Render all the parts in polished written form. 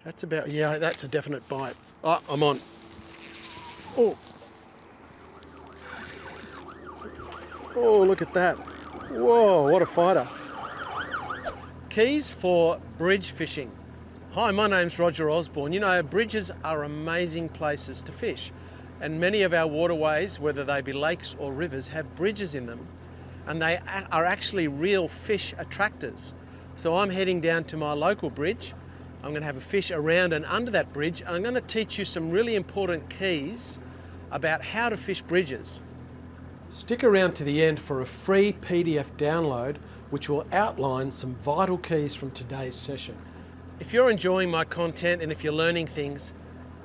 That's about, yeah, that's a definite bite. Oh, I'm on. Oh. Oh, look at that. Whoa, what a fighter. Keys for bridge fishing. Hi, my name's Roger Osborne. You know, bridges are amazing places to fish. And many of our waterways, whether they be lakes or rivers, have bridges in them. And they are actually real fish attractors. So I'm heading down to my local bridge. I'm going to have a fish around and under that bridge. And I'm going to teach you some really important keys about how to fish bridges. Stick around to the end for a free PDF download which will outline some vital keys from today's session. If you're enjoying my content and if you're learning things,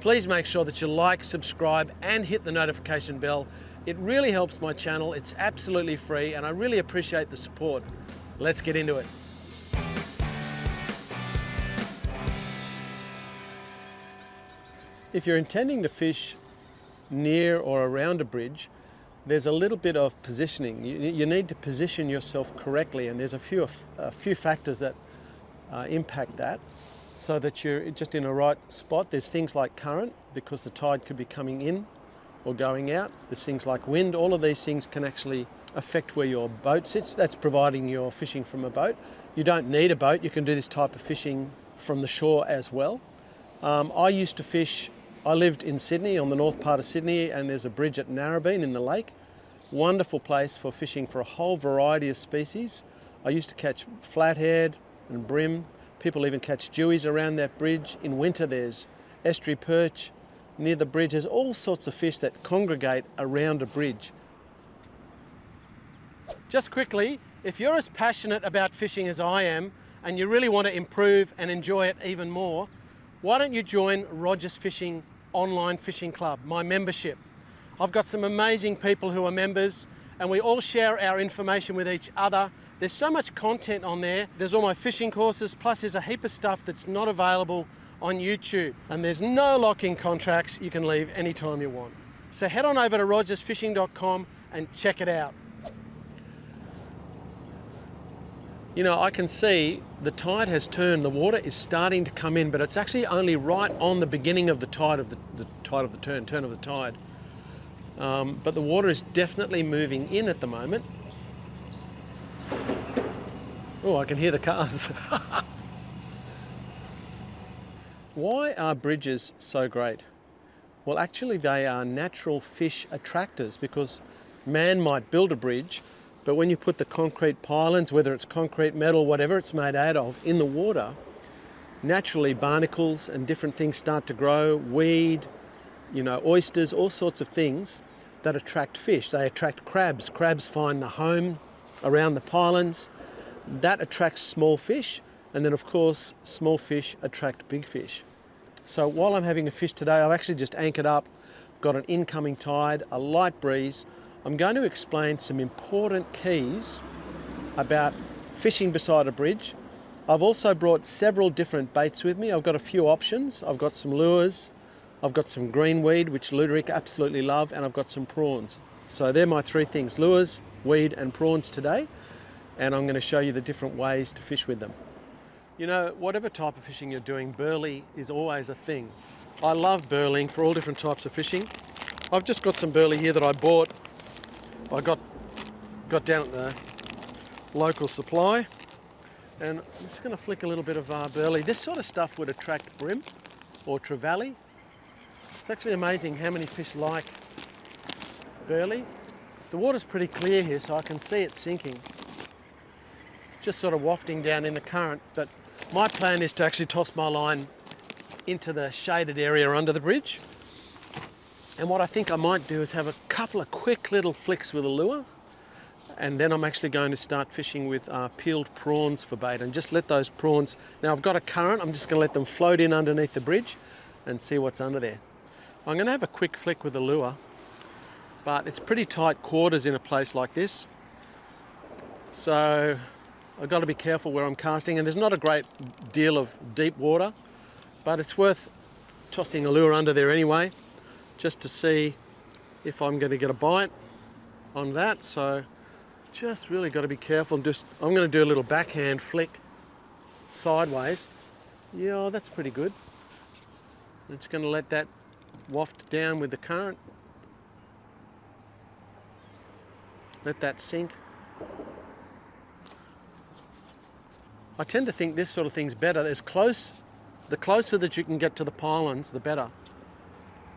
please make sure that you like, subscribe and hit the notification bell. It really helps my channel. It's absolutely free and I really appreciate the support. Let's get into it. If you're intending to fish near or around a bridge, there's a little bit of positioning. You need to position yourself correctly, and there's a few factors that impact that so that you're just in a right spot. There's things like current, because the tide could be coming in or going out. There's things like wind. All of these things can actually affect where your boat sits. That's providing you're fishing from a boat. You don't need a boat. You can do this type of fishing from the shore as well. I lived in Sydney, on the north part of Sydney, and there's a bridge at Narrabeen in the lake. Wonderful place for fishing for a whole variety of species. I used to catch flathead and bream. People even catch dewies around that bridge. In winter there's estuary perch near the bridge. There's all sorts of fish that congregate around a bridge. Just quickly, if you're as passionate about fishing as I am, and you really want to improve and enjoy it even more, why don't you join Roger's Fishing Online Fishing Club, my membership. I've got some amazing people who are members and we all share our information with each other. There's so much content on there. There's all my fishing courses, plus there's a heap of stuff that's not available on YouTube. And there's no lock-in contracts. You can leave anytime you want. So head on over to rogersfishing.com and check it out. You know, I can see the tide has turned, the water is starting to come in, but it's actually only right on the beginning of the tide of the turn of the tide. But the water is definitely moving in at the moment. Oh, I can hear the cars. Why are bridges so great? Well, actually they are natural fish attractors, because man might build a bridge, but when you put the concrete pylons, whether it's concrete, metal, whatever it's made out of, in the water, naturally barnacles and different things start to grow, weed, you know, oysters, all sorts of things that attract fish. They attract crabs. Crabs find the home around the pylons. That attracts small fish, and then of course small fish attract big fish. So while I'm having a fish today, I've actually just anchored up, got an incoming tide, a light breeze. I'm going to explain some important keys about fishing beside a bridge. I've also brought several different baits with me. I've got a few options. I've got some lures, I've got some green weed, which luderick absolutely love, and I've got some prawns. So they're my three things: lures, weed and prawns today. And I'm going to show you the different ways to fish with them. You know, whatever type of fishing you're doing, burley is always a thing. I love burleying for all different types of fishing. I've just got some burley here that I bought. I got down at the local supply, and I'm just going to flick a little bit of burley. This sort of stuff would attract bream or trevally. It's actually amazing how many fish like burley. The water's pretty clear here, so I can see it sinking. It's just sort of wafting down in the current, but my plan is to actually toss my line into the shaded area under the bridge. And what I think I might do is have a couple of quick little flicks with a lure, and then I'm actually going to start fishing with peeled prawns for bait, and just let those prawns, now I've got a current, I'm just going to let them float in underneath the bridge and see what's under there. I'm going to have a quick flick with a lure, but it's pretty tight quarters in a place like this, so I've got to be careful where I'm casting, and there's not a great deal of deep water, but it's worth tossing a lure under there anyway, just to see if I'm going to get a bite on that. So just really got to be careful. I'm going to do a little backhand flick sideways. Yeah, that's pretty good. I'm just going to let that waft down with the current. Let that sink. I tend to think this sort of thing's better. The closer that you can get to the pylons, the better,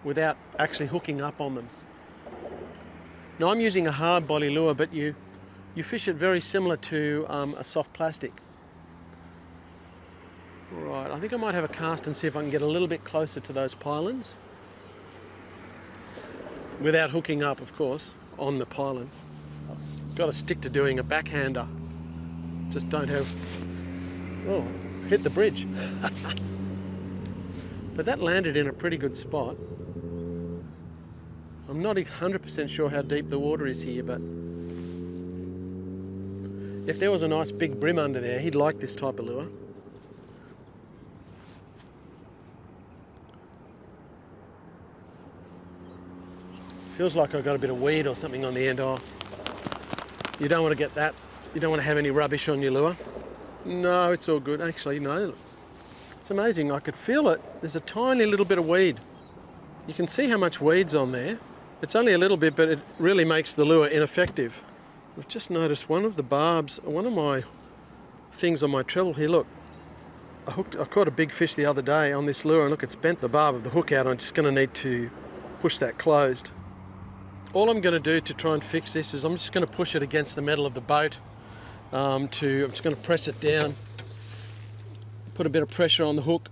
without actually hooking up on them. Now I'm using a hard body lure, but you fish it very similar to a soft plastic. Right, I think I might have a cast and see if I can get a little bit closer to those pylons. Without hooking up, of course, on the pylon. Got to stick to doing a backhander. Just don't have... Oh, hit the bridge. But that landed in a pretty good spot. I'm not 100% sure how deep the water is here, but if there was a nice big brim under there, he'd like this type of lure. Feels like I've got a bit of weed or something on the end. Oh, you don't want to get that. You don't want to have any rubbish on your lure. No, it's all good. Actually, no. It's amazing. I could feel it. There's a tiny little bit of weed. You can see how much weed's on there. It's only a little bit, but it really makes the lure ineffective. I've just noticed one of the barbs, one of my things on my treble here, look. I caught a big fish the other day on this lure, and look, it's bent the barb of the hook out. I'm just going to need to push that closed. All I'm going to do to try and fix this is I'm just going to push it against the metal of the boat. I'm just going to press it down, put a bit of pressure on the hook.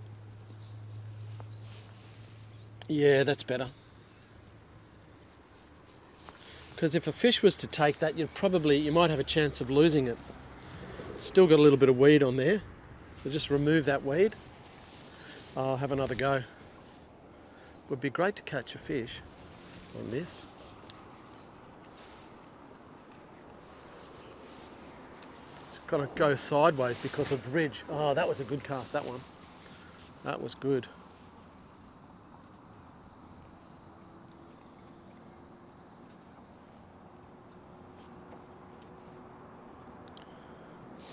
Yeah, that's better. Because if a fish was to take that, you might have a chance of losing it. Still got a little bit of weed on there. So just remove that weed. I'll have another go. Would be great to catch a fish on this. Got to go sideways because of the bridge. Oh, that was a good cast, that one. That was good.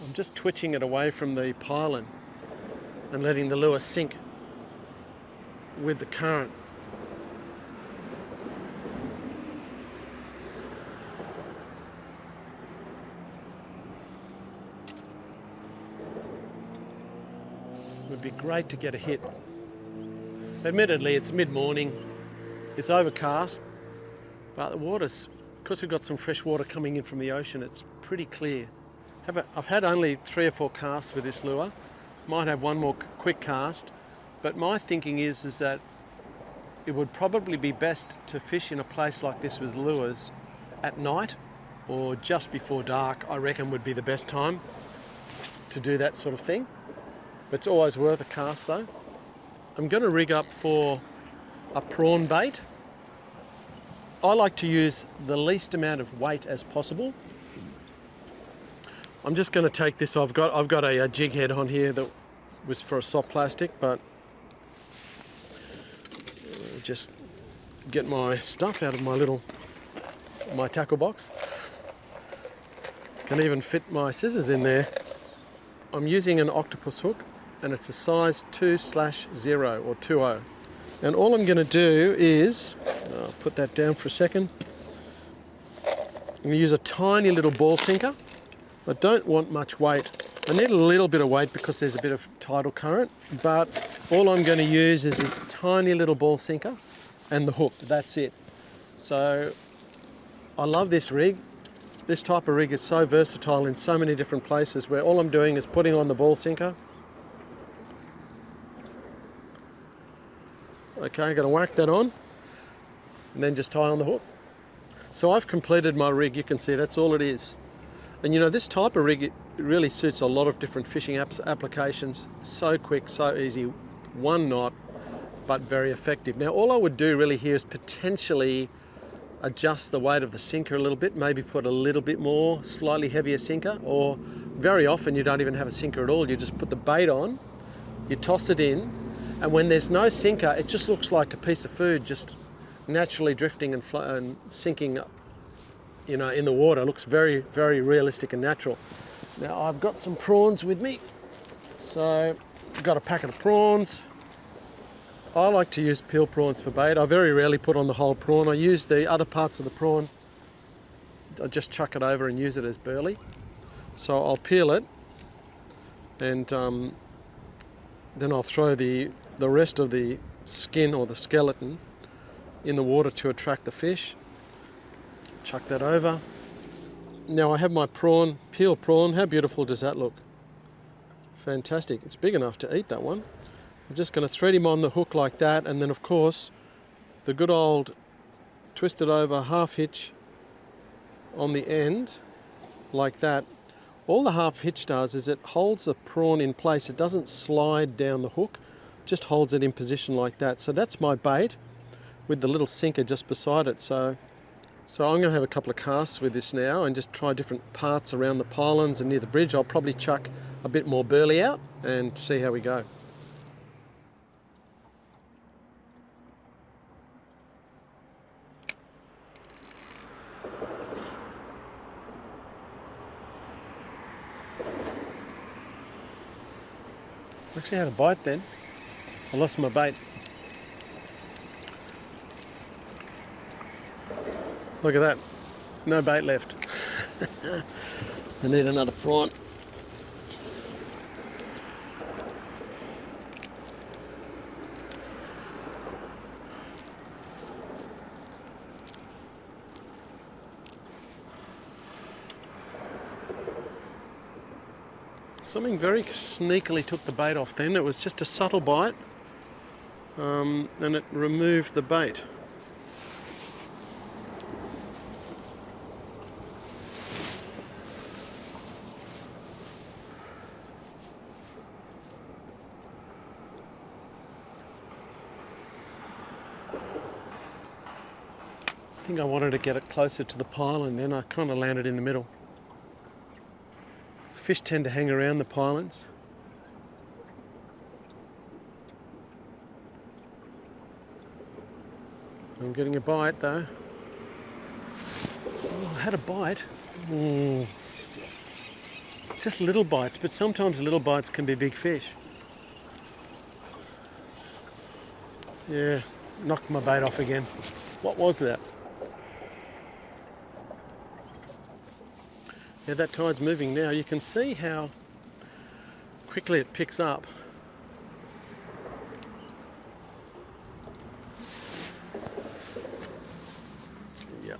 I'm just twitching it away from the pylon and letting the lure sink with the current. Would be great to get a hit. Admittedly, it's mid-morning, it's overcast, but the water's, because we've got some fresh water coming in from the ocean, it's pretty clear. I've had only 3 or 4 casts with this lure. Might have one more quick cast, but my thinking is that it would probably be best to fish in a place like this with lures at night or just before dark. I reckon would be the best time to do that sort of thing. It's always worth a cast though. I'm going to rig up for a prawn bait. I like to use the least amount of weight as possible. I'm just going to take this. I've got a jig head on here that was for a soft plastic, but just get my stuff out of my tackle box. Can even fit my scissors in there. I'm using an octopus hook, and it's a size 2/0 or 2.0. And all I'm going to do is, I'll put that down for a second. I'm going to use a tiny little ball sinker. I don't want much weight. I need a little bit of weight because there's a bit of tidal current, but all I'm going to use is this tiny little ball sinker and the hook. That's it. So I love this rig. This type of rig is so versatile in so many different places, where all I'm doing is putting on the ball sinker. Okay, I'm going to whack that on and then just tie on the hook. So I've completed my rig. You can see that's all it is. And you know, this type of rig, it really suits a lot of different fishing applications. So quick, so easy, 1 knot, but very effective. Now all I would do really here is potentially adjust the weight of the sinker a little bit, maybe put a little bit more, slightly heavier sinker, or very often you don't even have a sinker at all. You just put the bait on, you toss it in, and when there's no sinker, it just looks like a piece of food just naturally drifting and sinking, you know, in the water. It looks very, very realistic and natural. Now I've got some prawns with me, so I've got a packet of prawns. I like to use peel prawns for bait. I very rarely put on the whole prawn. I use the other parts of the prawn. I just chuck it over and use it as burley. So I'll peel it, and then I'll throw the rest of the skin or the skeleton in the water to attract the fish. Chuck that over. Now I have my prawn, peel prawn. How beautiful does that look? Fantastic. It's big enough to eat, that one. I'm just going to thread him on the hook like that, and then of course the good old twisted over half hitch on the end like that. All the half hitch does is it holds the prawn in place. It doesn't slide down the hook, just holds it in position like that. So that's my bait with the little sinker just beside it. So I'm going to have a couple of casts with this now and just try different parts around the pylons and near the bridge. I'll probably chuck a bit more burley out and see how we go. Actually had a bite then. I lost my bait. Look at that. No bait left. I need another prawn. Something very sneakily took the bait off then. It was just a subtle bite, and it removed the bait. I think I wanted to get it closer to the pylon, then I kind of landed in the middle. Fish tend to hang around the pylons. I'm getting a bite though. Oh, I had a bite. Just little bites, but sometimes little bites can be big fish. Yeah, knocked my bait off again. What was that? Yeah, that tide's moving now. You can see how quickly it picks up. Yeah.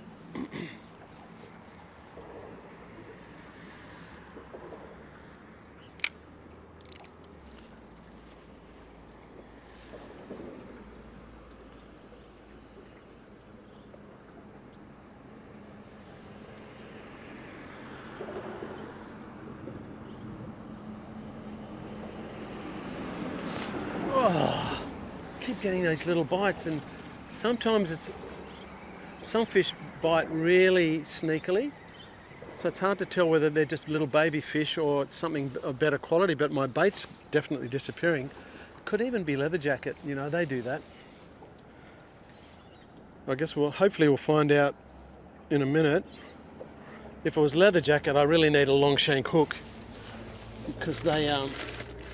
Oh, keep getting those little bites, and sometimes some fish bite really sneakily, so it's hard to tell whether they're just little baby fish or it's something of better quality, but my bait's definitely disappearing. Could even be leatherjacket, you know, they do that. I guess hopefully we'll find out in a minute. If it was leatherjacket, I really need a long shank hook because they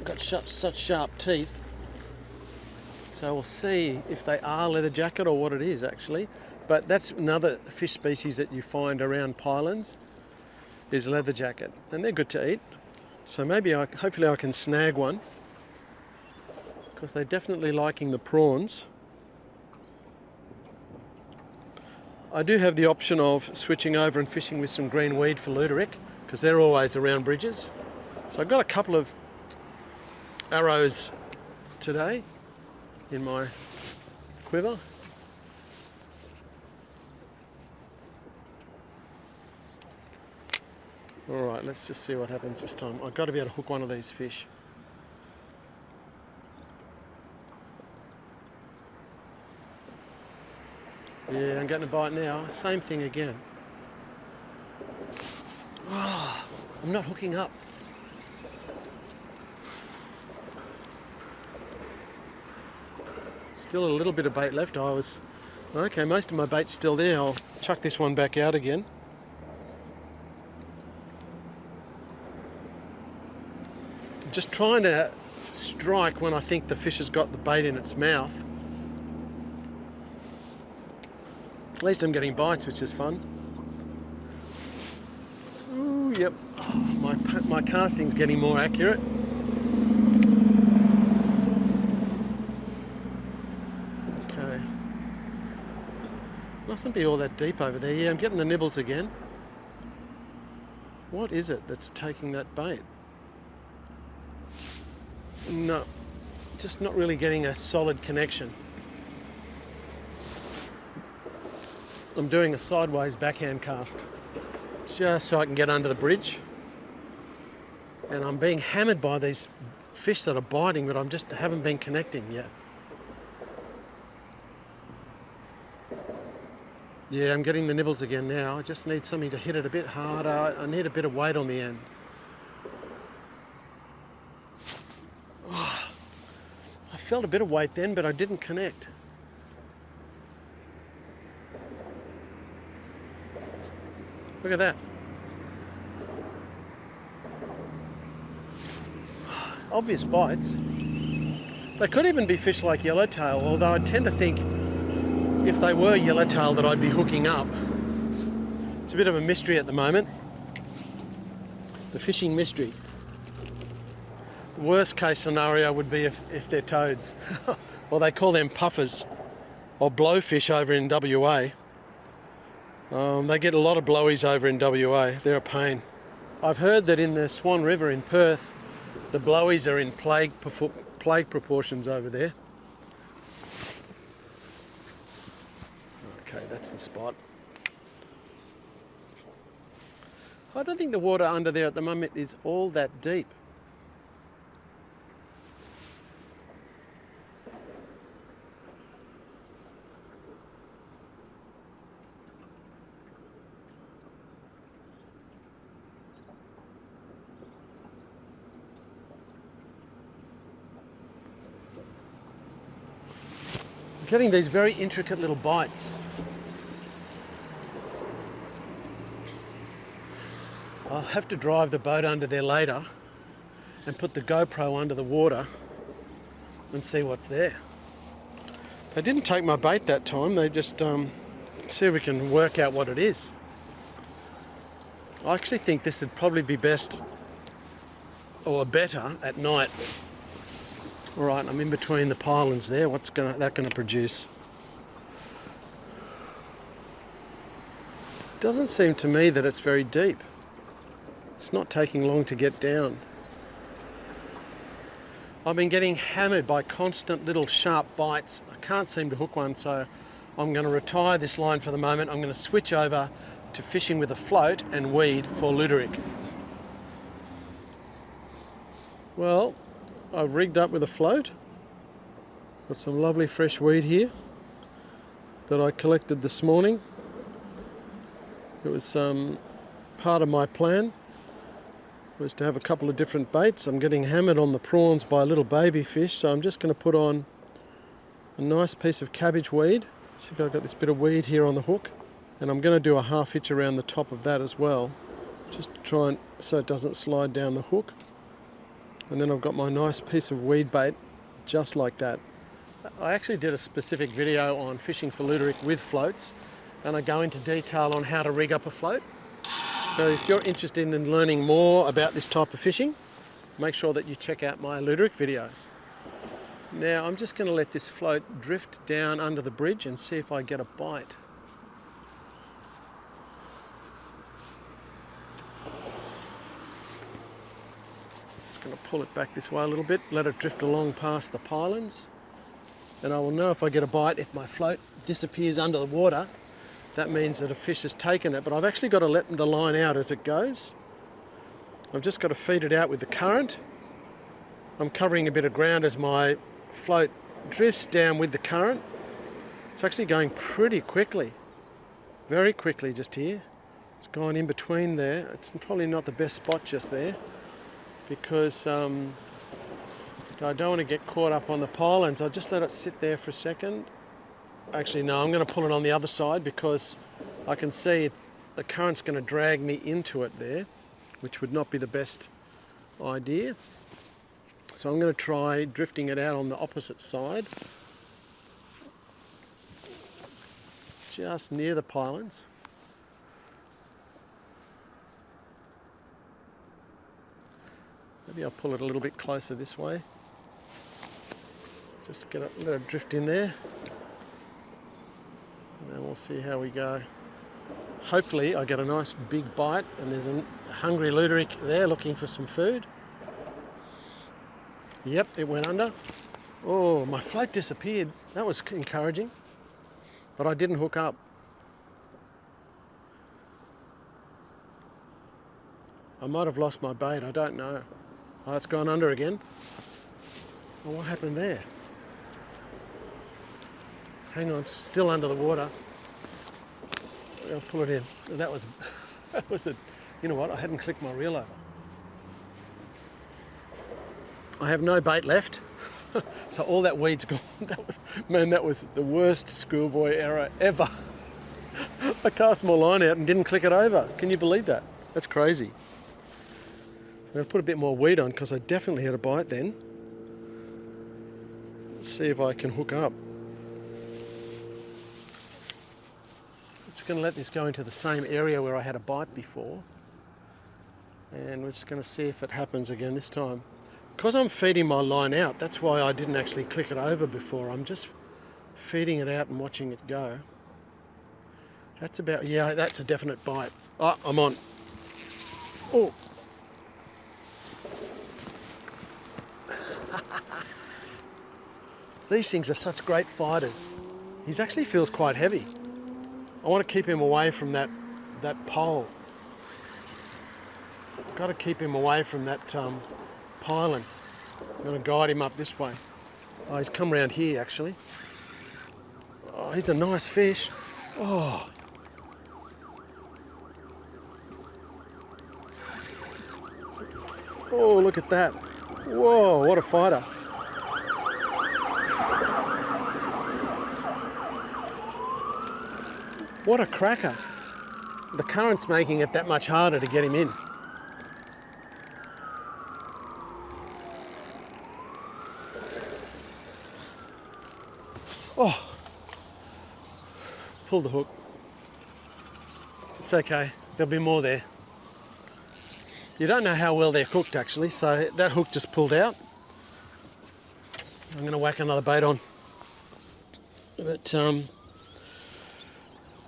got such sharp teeth. So we'll see if they are leatherjacket or what it is actually. But that's another fish species that you find around pylons is leatherjacket, and they're good to eat. So maybe hopefully I can snag one because they're definitely liking the prawns. I do have the option of switching over and fishing with some green weed for luderick because they're always around bridges. So I've got a couple of arrows today in my quiver. Alright, let's just see what happens this time. I've got to be able to hook one of these fish. Yeah, I'm getting a bite now. Same thing again. Oh, I'm not hooking up. Still a little bit of bait left. Okay, most of my bait's still there. I'll chuck this one back out again. I'm just trying to strike when I think the fish has got the bait in its mouth. At least I'm getting bites, which is fun. Ooh, yep. My casting's getting more accurate. Okay. Mustn't be all that deep over there. Yeah, I'm getting the nibbles again. What is it that's taking that bait? No, just not really getting a solid connection. I'm doing a sideways backhand cast just so I can get under the bridge, and I'm being hammered by these fish that are biting, but I just haven't been connecting yet. Yeah, I'm getting the nibbles again now. I just need something to hit it a bit harder. I need a bit of weight on the end. Oh, I felt a bit of weight then, but I didn't connect. Look at that. Obvious bites. They could even be fish like yellowtail, although I tend to think if they were yellowtail that I'd be hooking up. It's a bit of a mystery at the moment. The fishing mystery. The worst case scenario would be if they're toads. Well, they call them puffers or blowfish over in WA. They get a lot of blowies over in WA. They're a pain. I've heard that in the Swan River in Perth, the blowies are in plague proportions over there. Okay, that's the spot. I don't think the water under there at the moment is all that deep. Getting these very intricate little bites. I'll have to drive the boat under there later and put the GoPro under the water and see what's there. They didn't take my bait that time. They just see if we can work out what it is. I actually think this would probably be best or better at night. All right, I'm in between the pylons there. What's that gonna produce? Doesn't seem to me that it's very deep. It's not taking long to get down. I've been getting hammered by constant little sharp bites. I can't seem to hook one, so I'm going to retire this line for the moment. I'm going to switch over to fishing with a float and weed for luderick. Well, I've rigged up with a float. Got some lovely fresh weed here that I collected this morning. It was part of my plan was to have a couple of different baits. I'm getting hammered on the prawns by little baby fish, so I'm just going to put on a nice piece of cabbage weed. See if I've got this bit of weed here on the hook, and I'm going to do a half hitch around the top of that as well, just to try and so it doesn't slide down the hook. And then I've got my nice piece of weed bait just like that. I actually did a specific video on fishing for luderick with floats, and I go into detail on how to rig up a float. So if you're interested in learning more about this type of fishing, make sure that you check out my luderick video. Now I'm just going to let this float drift down under the bridge and see if I get a bite. Just going to pull it back this way a little bit, let it drift along past the pylons, and I will know if I get a bite if my float disappears under the water. That means that a fish has taken it, but I've actually got to let the line out as it goes. I've just got to feed it out with the current. I'm covering a bit of ground as my float drifts down with the current. It's actually going pretty quickly, very quickly just here. It's gone in between there. It's probably not the best spot just there because I don't want to get caught up on the pylons. I'll just let it sit there for a second. Actually, no, I'm going to pull it on the other side because I can see the current's going to drag me into it there, which would not be the best idea. So I'm going to try drifting it out on the opposite side. just near the pylons. Maybe I'll pull it a little bit closer this way. Just to let it drift in there. And then we'll see how we go. Hopefully I get a nice big bite, and there's a hungry luderick there looking for some food. Yep, it went under. Oh, my float disappeared. That was encouraging. But I didn't hook up. I might have lost my bait, I don't know. Oh, it's gone under again. Well, what happened there? Hang on, it's still under the water. I'll pull it in. That was a, you know what, I hadn't clicked my reel over. I have no bait left. So all that weed's gone. Man, that was the worst schoolboy error ever. I cast my line out and didn't click it over. Can you believe that? That's crazy. I'm going to put a bit more weed on because I definitely had a bite then. Let's see if I can hook up. Just going to let this go into the same area where I had a bite before. And we're just going to see if it happens again this time. Because I'm feeding my line out, that's why I didn't actually click it over before. I'm just feeding it out and watching it go. That's about, yeah, that's a definite bite. Oh, I'm on. Oh. These things are such great fighters. He actually feels quite heavy. I want to keep him away from that pole. Got to keep him away from that pylon. I'm going to guide him up this way. Oh, he's come round here actually. Oh, he's a nice fish. Oh. Oh, look at that. Whoa, what a fighter. What a cracker. The current's making it that much harder to get him in. Oh, pulled the hook. It's okay, there'll be more there. You don't know how well they're cooked actually, so that hook just pulled out. I'm going to whack another bait on. But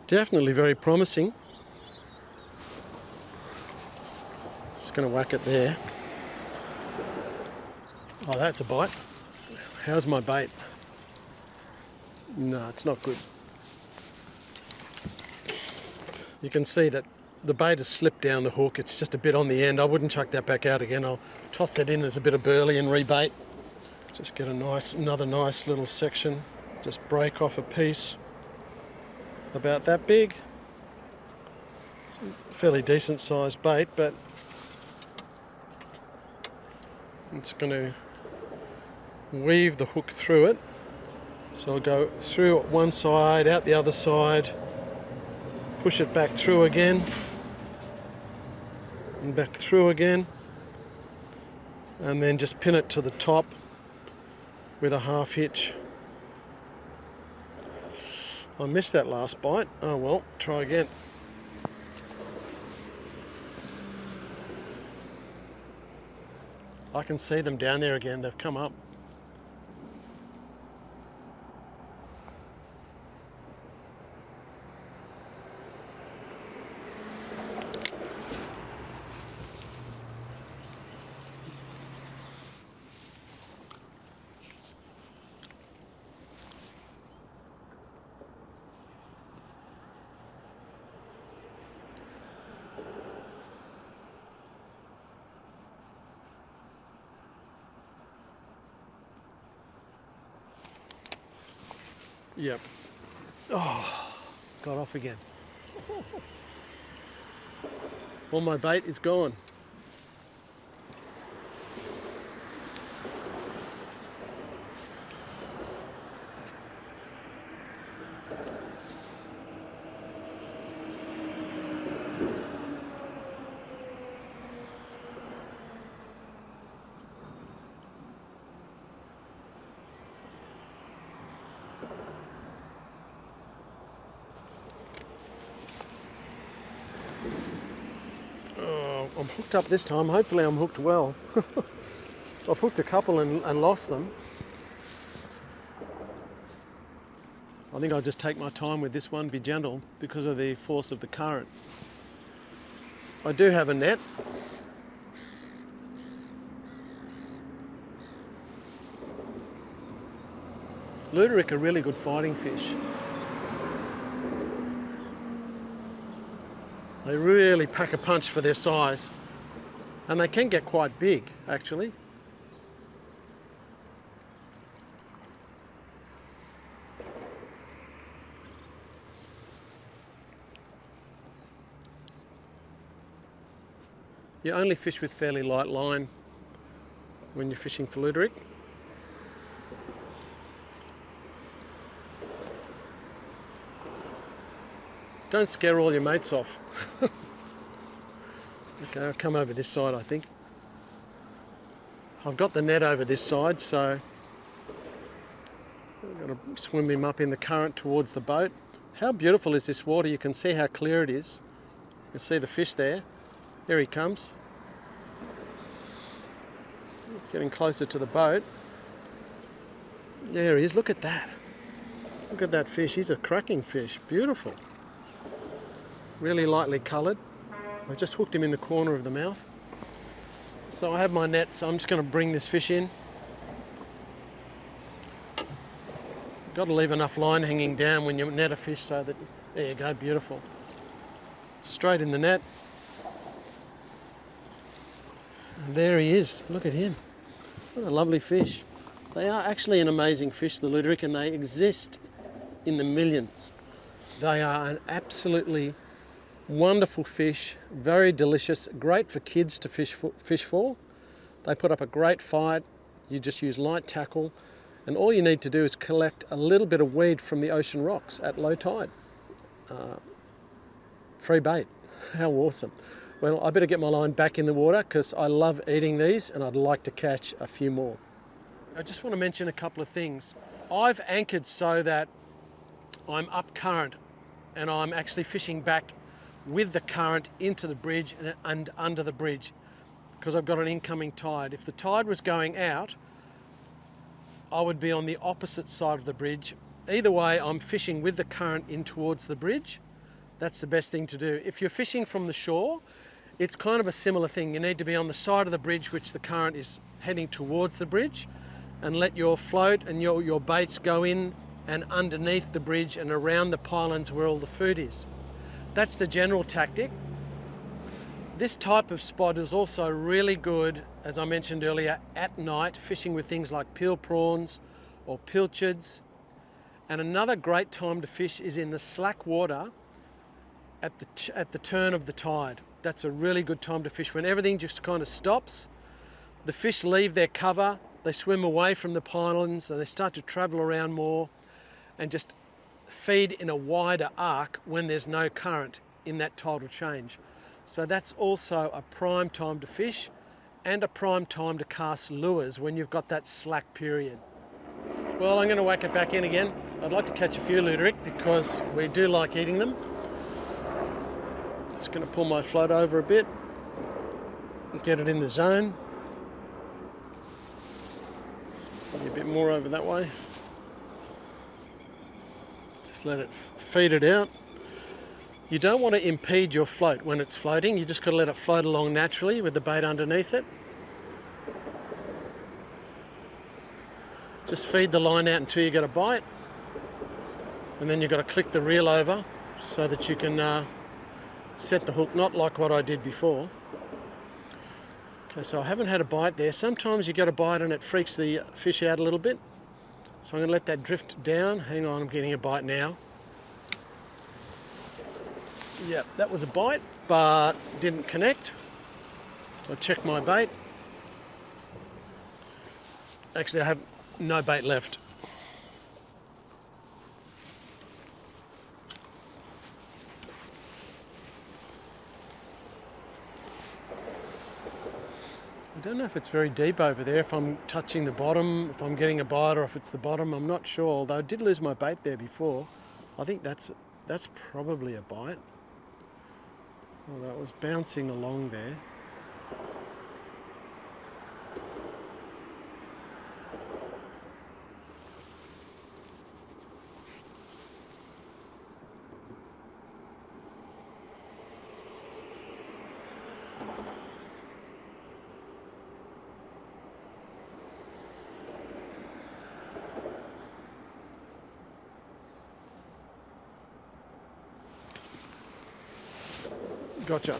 definitely very promising. Just going to whack it there. Oh, that's a bite. How's my bait? No, it's not good. You can see that the bait has slipped down the hook. It's just a bit on the end. I wouldn't chuck that back out again. I'll toss it in as a bit of burley and rebait. Just get another nice little section. Just break off a piece about that big. It's a fairly decent sized bait, but it's going to weave the hook through it. So I'll go through one side, out the other side, push it back through again, and back through again, and then just pin it to the top with a half hitch. I missed that last bite. Oh well, try again. I can see them down there again, they've come up. Yep. Oh, got off again. All my bait is gone. hooked up this time. Hopefully I'm hooked well. I've hooked a couple and lost them. I think I'll just take my time with this one, be gentle, because of the force of the current. I do have a net. Luderick are really good fighting fish. They really pack a punch for their size, and they can get quite big actually. You only fish with fairly light line when you're fishing for luderick. Don't scare all your mates off. Okay, I'll come over this side, I think. I've got the net over this side, so I've got to swim him up in the current towards the boat. How beautiful is this water? You can see how clear it is. You can see the fish there. Here he comes. Getting closer to the boat. There he is. Look at that. Look at that fish. He's a cracking fish. Beautiful. Really lightly coloured. I've just hooked him in the corner of the mouth. So I have my net, so I'm just going to bring this fish in. Got to leave enough line hanging down when you net a fish so that, there you go, beautiful. Straight in the net. And there he is. Look at him. What a lovely fish. They are actually an amazing fish, the luderick, and they exist in the millions. They are an absolutely wonderful fish, very delicious, great for kids to fish for. They put up a great fight. You just use light tackle, and all you need to do is collect a little bit of weed from the ocean rocks at low tide. Free bait. How awesome. Well, I better get my line back in the water because I love eating these and I'd like to catch a few more. I just want to mention a couple of things. I've anchored so that I'm up current and I'm actually fishing back with the current into the bridge and under the bridge because I've got an incoming tide. If the tide was going out, I would be on the opposite side of the bridge. Either way, I'm fishing with the current in towards the bridge. That's the best thing to do. If you're fishing from the shore, it's kind of a similar thing. You need to be on the side of the bridge which the current is heading towards the bridge and let your float and your baits go in and underneath the bridge and around the pylons where all the food is. That's the general tactic. This type of spot is also really good, as I mentioned earlier, at night, fishing with things like peel prawns or pilchards. And another great time to fish is in the slack water at the turn of the tide. That's a really good time to fish when everything just kind of stops. The fish leave their cover, they swim away from the pylons, and they start to travel around more and just feed in a wider arc when there's no current in that tidal change. So that's also a prime time to fish and a prime time to cast lures when you've got that slack period. Well, I'm going to whack it back in again. I'd like to catch a few luderick because we do like eating them. Just going to pull my float over a bit and get it in the zone. Maybe a bit more over that way. Just let it feed it out. You don't want to impede your float when it's floating. You just got to let it float along naturally with the bait underneath it. Just feed the line out until you get a bite, and then you've got to click the reel over so that you can set the hook, not like what I did before. Okay, so I haven't had a bite there. Sometimes you get a bite and it freaks the fish out a little bit. So I'm going to let that drift down. Hang on, I'm getting a bite now. Yep, that was a bite, but didn't connect. I'll check my bait. Actually, I have no bait left. I don't know if it's very deep over there, if I'm touching the bottom, if I'm getting a bite, or if it's the bottom, I'm not sure. Although I did lose my bait there before. I think that's probably a bite. Well, that was bouncing along there. Gotcha.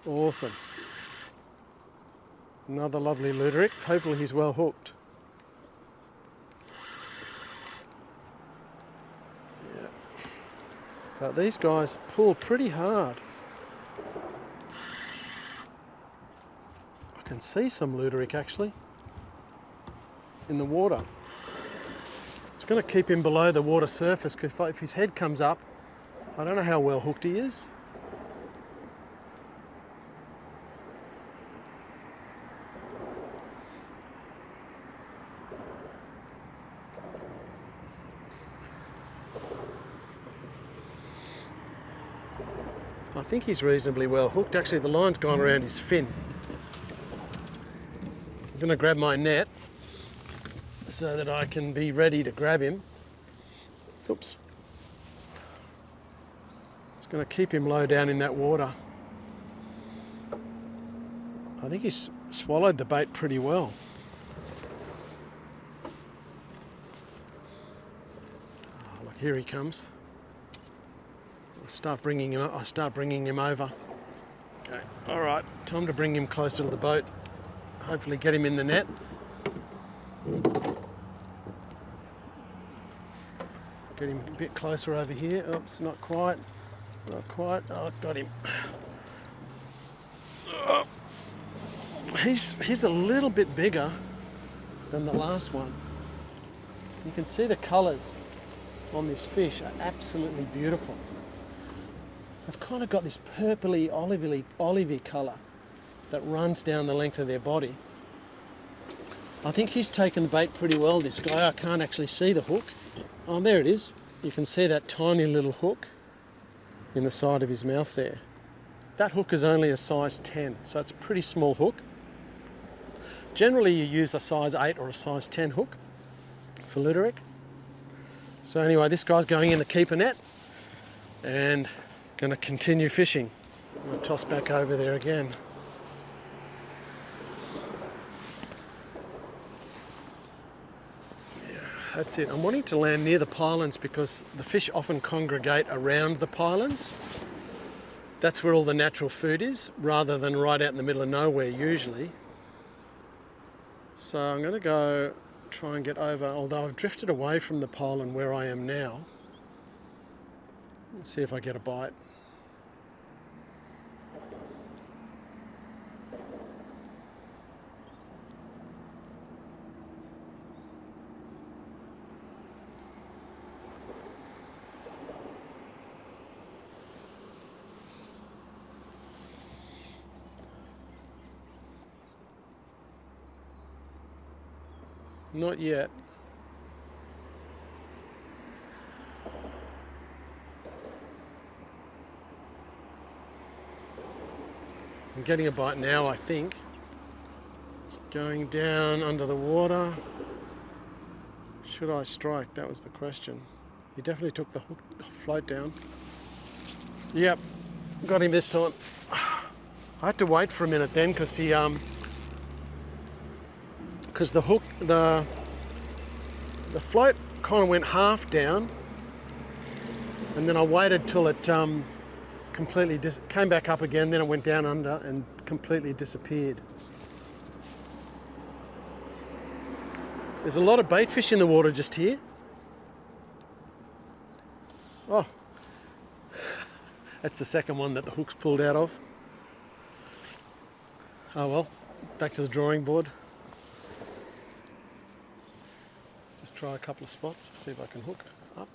Awesome. Another lovely luderick. Hopefully he's well hooked. Yeah. But these guys pull pretty hard. I can see some luderick actually in the water. It's going to keep him below the water surface because if his head comes up, I don't know how well hooked he is. I think he's reasonably well hooked. Actually, the line's gone around his fin. I'm going to grab my net so that I can be ready to grab him. Oops. It's going to keep him low down in that water. I think he's swallowed the bait pretty well. Oh, look, here he comes. I start bringing him over. Okay, all right, time to bring him closer to the boat. Hopefully get him in the net. Get him a bit closer over here. Oops, not quite. Not quite. Oh, got him. Oh. He's a little bit bigger than the last one. You can see the colours on this fish are absolutely beautiful. They've kind of got this purpley, olivey colour that runs down the length of their body. I think he's taken the bait pretty well, this guy. I can't actually see the hook. Oh, there it is. You can see that tiny little hook in the side of his mouth there. That hook is only a size 10, so it's a pretty small hook. Generally you use a size 8 or a size 10 hook for luderick. So anyway, this guy's going in the keeper net and going to continue fishing. I'm going to toss back over there again. Yeah, that's it. I'm wanting to land near the pylons because the fish often congregate around the pylons. That's where all the natural food is, rather than right out in the middle of nowhere usually. So I'm going to go try and get over, although I've drifted away from the pylon where I am now. Let's see if I get a bite. Not yet. I'm getting a bite now, I think. It's going down under the water. Should I strike? That was the question. He definitely took the hook, float down. Yep, got him this time. I had to wait for a minute then because he because the hook, the float kind of went half down, and then I waited till it completely came back up again, then it went down under and completely disappeared. There's a lot of bait fish in the water just here. Oh, that's the second one that the hook's pulled out of. Oh well, back to the drawing board. Just try a couple of spots, see if I can hook up.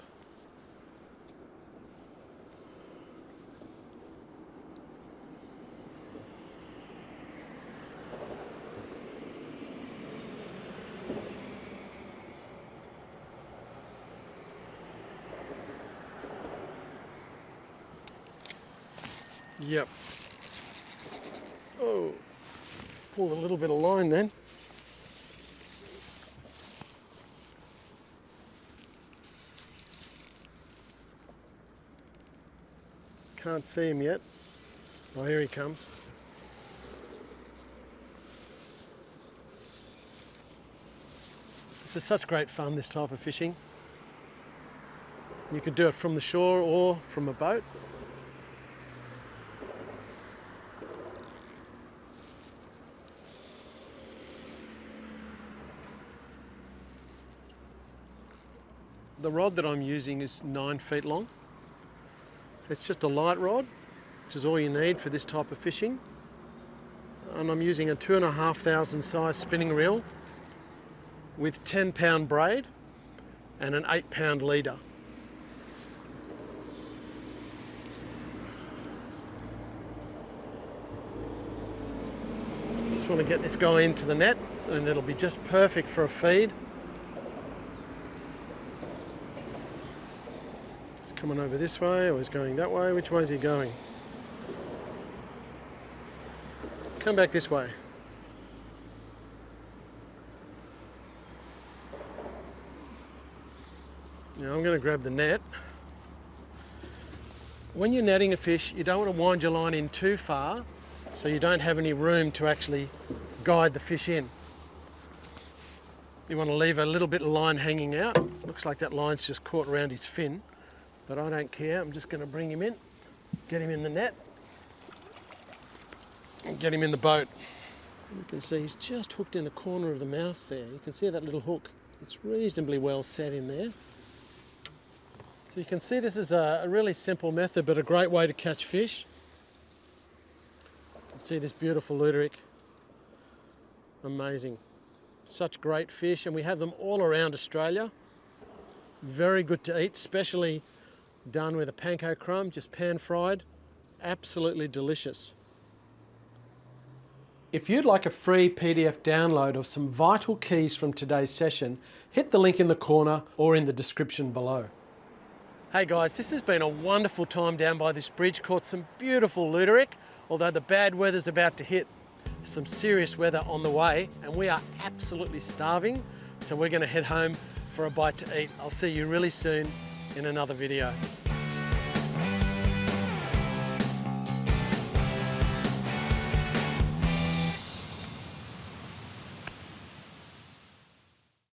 Yep. Oh, pulled a little bit of line then. Can't see him yet. Oh, here he comes. This is such great fun, this type of fishing. You can do it from the shore or from a boat. The rod that I'm using is 9 feet long. It's just a light rod, which is all you need for this type of fishing. And I'm using a 2,500 size spinning reel with 10-pound braid and an 8-pound leader. Just want to get this guy into the net and it'll be just perfect for a feed. It's coming over this way, or he's going that way. Which way is he going? Come back this way. Now I'm going to grab the net. When you're netting a fish, you don't want to wind your line in too far, so you don't have any room to actually guide the fish in. You want to leave a little bit of line hanging out. Looks like that line's just caught around his fin, but I don't care. I'm just going to bring him in, get him in the net, and get him in the boat. You can see he's just hooked in the corner of the mouth there. You can see that little hook. It's reasonably well set in there. So you can see this is a really simple method, but a great way to catch fish. You can see this beautiful luderick. Amazing. Such great fish, and we have them all around Australia. Very good to eat, especially done with a panko crumb, just pan fried. Absolutely delicious. If you'd like a free PDF download of some vital keys from today's session, hit the link in the corner or in the description below. Hey guys, this has been a wonderful time down by this bridge. Caught some beautiful luderick, although the bad weather's about to hit. Some serious weather on the way, and we are absolutely starving, so we're going to head home for a bite to eat. I'll see you really soon in another video.